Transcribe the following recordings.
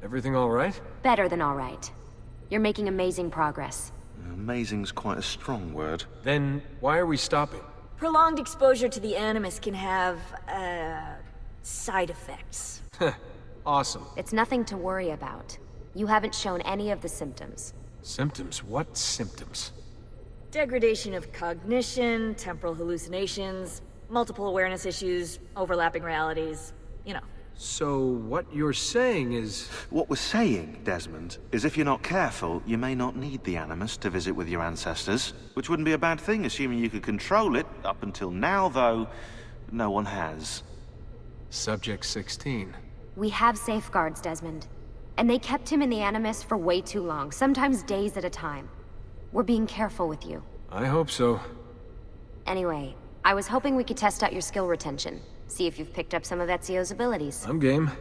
Everything all right? Better than all right. You're making amazing progress. Amazing's quite a strong word. Then why are we stopping? Prolonged exposure to the Animus can have, side effects. Awesome. It's nothing to worry about. You haven't shown any of the symptoms. Symptoms? What symptoms? Degradation of cognition, temporal hallucinations, multiple awareness issues, overlapping realities, you know. So what you're saying is... What we're saying, Desmond, is if you're not careful, you may not need the Animus to visit with your ancestors. Which wouldn't be a bad thing, assuming you could control it. Up until now, though, no one has. Subject 16. We have safeguards, Desmond. And they kept him in the Animus for way too long, sometimes days at a time. We're being careful with you. I hope so. Anyway, I was hoping we could test out your skill retention. See if you've picked up some of Ezio's abilities. I'm game.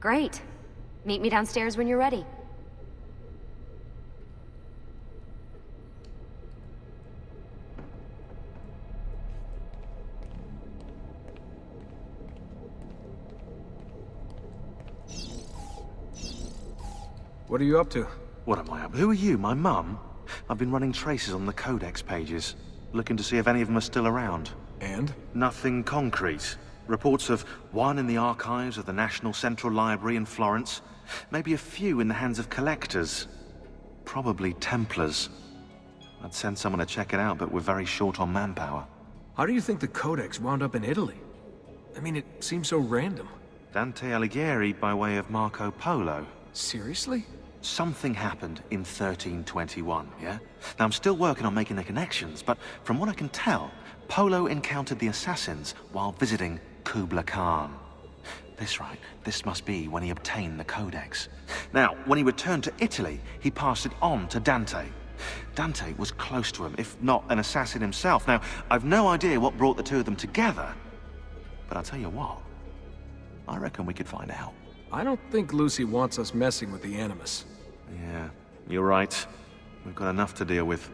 Great. Meet me downstairs when you're ready. What are you up to? What am I up? Who are you, my mum? I've been running traces on the Codex pages, looking to see if any of them are still around. And? Nothing concrete. Reports of one in the archives of the National Central Library in Florence. Maybe a few in the hands of collectors. Probably Templars. I'd send someone to check it out, but we're very short on manpower. How do you think the Codex wound up in Italy? I mean, it seems so random. Dante Alighieri by way of Marco Polo. Seriously? Something happened in 1321, yeah? Now, I'm still working on making the connections, but from what I can tell, Polo encountered the assassins while visiting Kubla Khan. This must be when he obtained the Codex. Now, when he returned to Italy, he passed it on to Dante. Dante was close to him, if not an assassin himself. Now, I've no idea what brought the two of them together, but I'll tell you what, I reckon we could find out. I don't think Lucy wants us messing with the Animus. Yeah, you're right. We've got enough to deal with.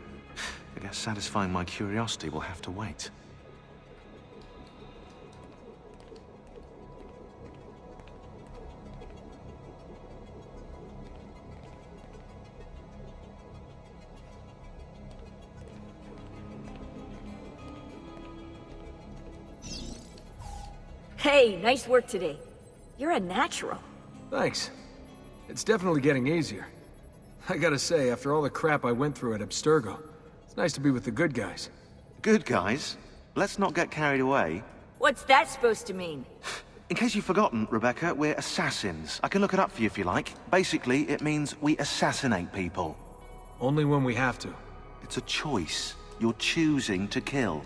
I guess satisfying my curiosity will have to wait. Hey, nice work today. You're a natural. Thanks. It's definitely getting easier. I gotta say, after all the crap I went through at Abstergo, it's nice to be with the good guys. Good guys? Let's not get carried away. What's that supposed to mean? In case you've forgotten, Rebecca, we're assassins. I can look it up for you if you like. Basically, it means we assassinate people. Only when we have to. It's a choice. You're choosing to kill.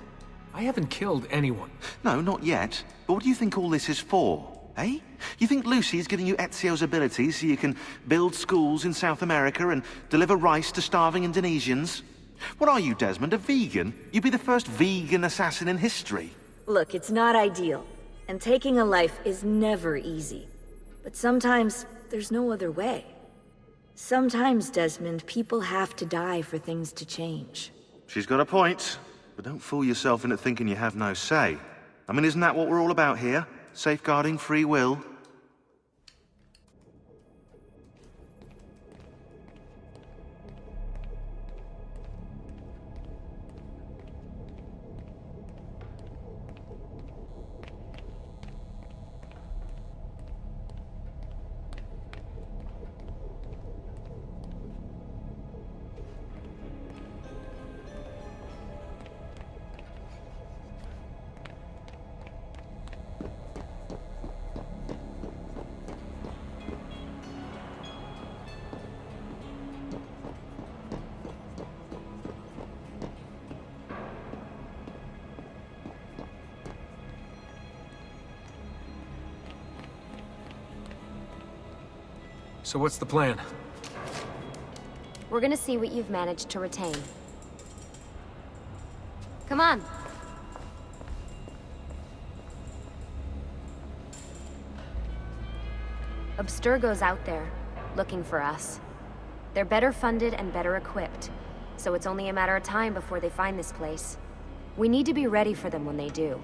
I haven't killed anyone. No, not yet. But what do you think all this is for? Eh? You think Lucy's giving you Ezio's abilities so you can build schools in South America and deliver rice to starving Indonesians? What are you, Desmond, a vegan? You'd be the first vegan assassin in history. Look, it's not ideal, and taking a life is never easy. But sometimes, there's no other way. Sometimes, Desmond, people have to die for things to change. She's got a point. But don't fool yourself into thinking you have no say. I mean, isn't that what we're all about here? Safeguarding free will? So what's the plan? We're gonna see what you've managed to retain. Come on. Abstergo's out there, looking for us. They're better funded and better equipped, so it's only a matter of time before they find this place. We need to be ready for them when they do.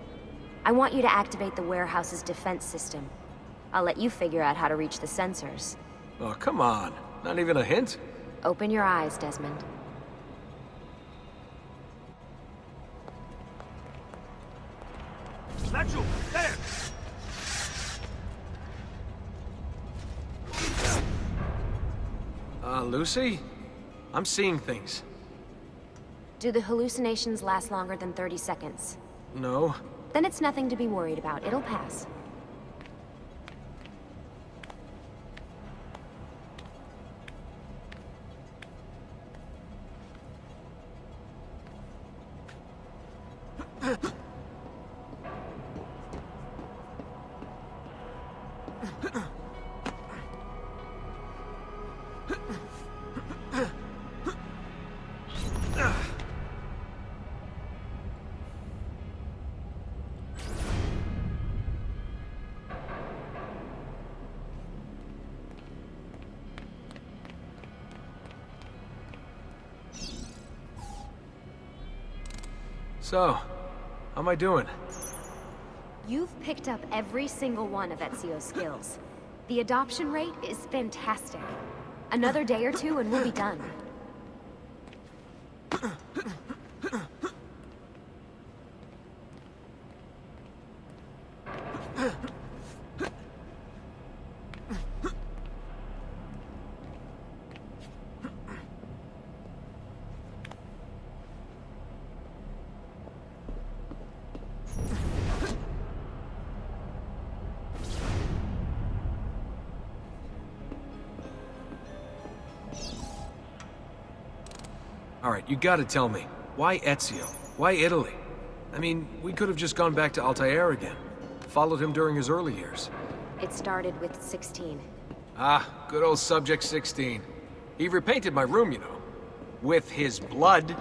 I want you to activate the warehouse's defense system. I'll let you figure out how to reach the sensors. Oh, come on. Not even a hint? Open your eyes, Desmond. Nacho, there! Lucy? I'm seeing things. Do the hallucinations last longer than 30 seconds? No. Then it's nothing to be worried about. It'll pass. So, how am I doing? You've picked up every single one of Ezio's skills. The adoption rate is fantastic. Another day or two and we'll be done. Alright, you gotta tell me. Why Ezio? Why Italy? I mean, we could have just gone back to Altaïr again. Followed him during his early years. It started with 16. Ah, good old Subject 16. He repainted my room, you know. With his blood.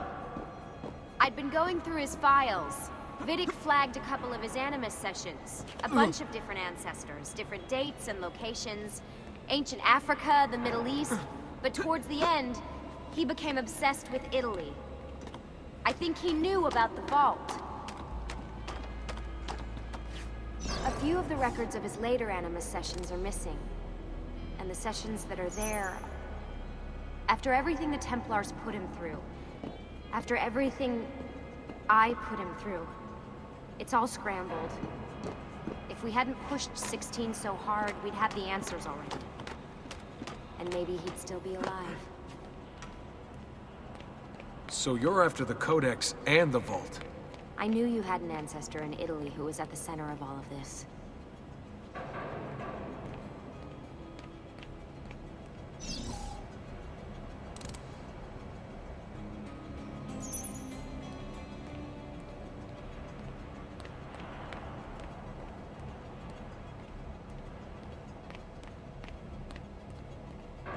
I'd been going through his files. Vidic flagged a couple of his Animus sessions. A bunch of different ancestors, different dates and locations. Ancient Africa, the Middle East. But towards the end, he became obsessed with Italy. I think he knew about the vault. A few of the records of his later Animus sessions are missing. And the sessions that are there... After everything the Templars put him through, after everything I put him through, it's all scrambled. If we hadn't pushed 16 so hard, we'd have the answers already. And maybe he'd still be alive. So you're after the Codex and the Vault. I knew you had an ancestor in Italy who was at the center of all of this.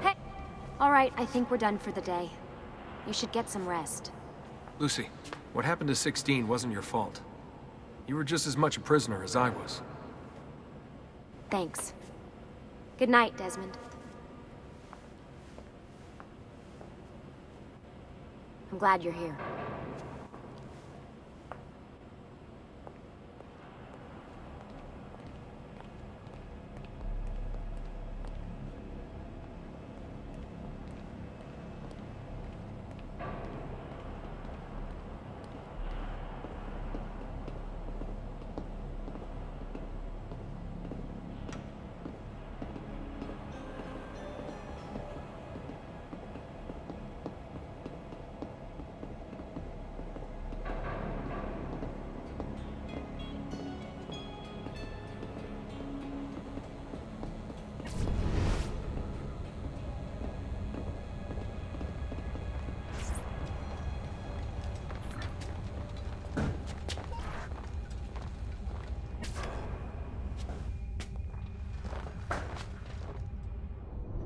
Hey! All right, I think we're done for the day. You should get some rest. Lucy, what happened to 16 wasn't your fault. You were just as much a prisoner as I was. Thanks. Good night, Desmond. I'm glad you're here.